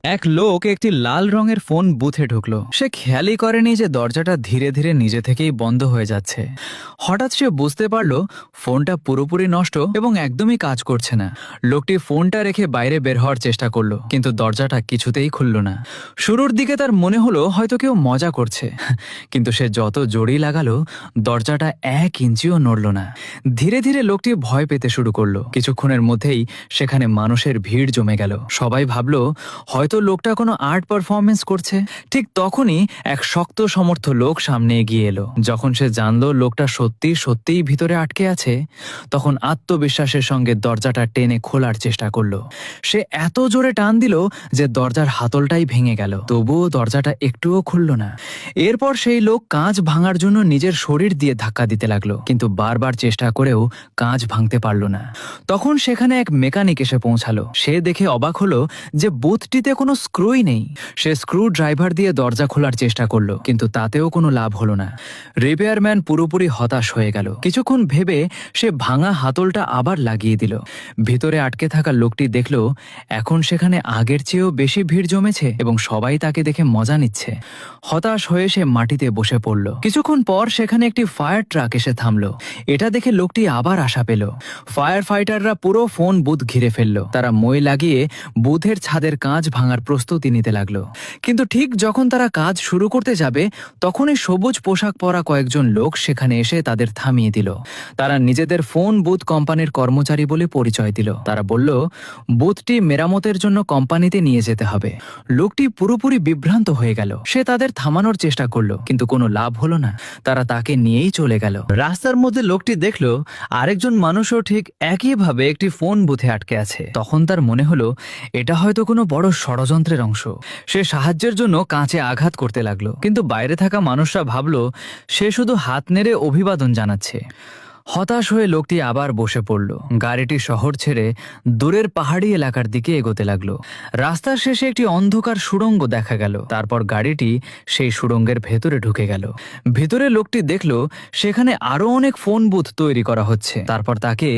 এক লোক একটি লাল রঙের ফোন বুথে ঢুকলো। সে খেয়ালই করেনি যে দরজাটা ধীরে ধীরে নিজে থেকেই বন্ধ হয়ে যাচ্ছে। হঠাৎ সে বুঝতে পারলো ফোনটা পুরোপুরি নষ্ট এবং একদমই কাজ করছে না। লোকটি ফোনটা রেখে বাইরে বের হওয়ার চেষ্টা করলো, কিন্তু দরজাটা কিছুতেই খুলল না। শুরুর দিকে তার মনে হলো হয়তো কেউ মজা করছে, কিন্তু সে যত জড়ি লাগালো দরজাটা 1 ইঞ্চিও নড়ল না। ধীরে ধীরে লোকটি ভয় পেতে শুরু করলো। কিছুক্ষণের মধ্যেই সেখানে মানুষের ভিড় জমে গেল। সবাই ভাবলো হয়তো লোকটা কোনো আর্ট পারফরমেন্স করছে। ঠিক তখনই এক শক্ত সমর্থ লোক সামনে এগিয়ে এলো। যখন সে জানলো লোকটা সত্যি সত্যিই ভিতরে আটকে আছে, তখন আত্মবিশ্বাসের সঙ্গে দরজাটা টেনে খোলার চেষ্টা করলো। সে এত জোরে টান দিল যে দরজার হাতলটাই ভেঙে গেল, তবুও দরজাটা একটুও খুলল না। এরপর সেই লোক কাঁচ ভাঙার জন্য নিজের শরীর দিয়ে ধাক্কা দিতে লাগলো, কিন্তু বারবার চেষ্টা করেও কাঁচ ভাঙতে পারল না। তখন সেখানে এক মেকানিক এসে পৌঁছালো। সে দেখে অবাক হলো যে বুথটিতে কোনো স্ক্রুই নেই। সে স্ক্রু ড্রাইভার দিয়ে দরজা খোলার চেষ্টা করলো, কিন্তু তাতেও কোনো লাভ হলো না। রিপেয়ারম্যান পুরোপুরি হতাশ হয়ে গেল। কিছুক্ষণ ভেবে সে ভাঙা হাতলটা আবার লাগিয়ে দিল। ভিতরে আটকে থাকা লোকটি দেখল এখন সেখানে আগের চেয়েও বেশি ভিড় জমেছে এবং সবাই তাকে দেখে মজা নিচ্ছে। হতাশ হয়ে সে মাটিতে বসে পড়ল। কিছুক্ষণ পর সেখানে একটি ফায়ার ট্রাক এসে থামলো। এটা দেখে লোকটি আবার আশা পেল। ফায়ার ফাইটাররা পুরো ফোন বুথ ঘিরে ফেলল। তারা মই লাগিয়ে বুথের ছাদের কাঁচ ভাঙার প্রস্তুতি নিতে লাগলো। কিন্তু ঠিক যখন তারা কাজ শুরু করতে যাবে, তখনই সবুজ পোশাক পরা কয়েকজন লোক সেখানে এসে তাদের থামিয়ে দিল। তারা নিজেদের ফোন বুথ কোম্পানির কর্মচারী বলে পরিচয় দিল। তারা বলল বুথটি মেরামতের জন্য কোম্পানিতে নিয়ে যেতে হবে। লোকটি পুরোপুরি বিভ্রান্ত হয়ে গেল। সে তাদের থামানোর চেষ্টা করলো, কিন্তু কোনো লাভ হলো না। তারা তাকে নিয়েই চলে গেল। রাস্তার মধ্যে লোকটি দেখলো আরেকজন মানুষও ঠিক একইভাবে একটি ফোন বুথে আটকে আছে। তখন তার মনে হলো এটা হয়তো কোনো বড় ষড়যন্ত্রের অংশ। সে সাহায্যের জন্য কাঁচে আঘাত করতে লাগলো, কিন্তু বাইরে থাকা মানুষরা ভাবলো সে শুধু হাত নেড়ে অভিবাদন জানাচ্ছে। হতাশ হয়ে লোকটি আবার বসে পড়ল। গাড়িটি শহর ছেড়ে দূরের পাহাড়ি এলাকার দিকে এগোতে লাগলো। রাস্তার শেষে একটি অন্ধকার সুড়ঙ্গ দেখা গেল। তারপর গাড়িটি সেই সুড়ঙ্গের ভেতরে ঢুকে গেল। ভেতরে লোকটি দেখলো সেখানে আরো অনেক ফোন বুথ তৈরি করা হচ্ছে। তারপর তাকে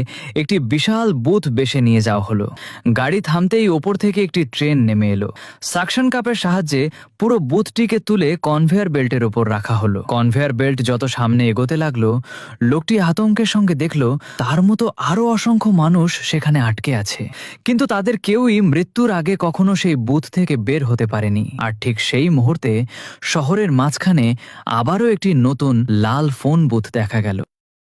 একটি বিশাল বুথ বেশে নিয়ে যাওয়া হলো। গাড়ি থামতেই ওপর থেকে একটি ট্রেন নেমে এলো। সাকশন কাপের সাহায্যে পুরো বুথটিকে তুলে কনভেয়ার বেল্টের ওপর রাখা হলো। কনভেয়ার বেল্ট যত সামনে এগোতে লাগলো, লোকটি আতঙ্কের সঙ্গে দেখলো তার মতো আরো অসংখ্য মানুষ সেখানে আটকে আছে, কিন্তু তাদের কেউই মৃত্যুর আগে কখনো সেই বুথ থেকে বের হতে পারেনি। আর ঠিক সেই মুহূর্তে শহরের মাঝখানে আবারও একটি নতুন লাল ফোন বুথ দেখা গেল।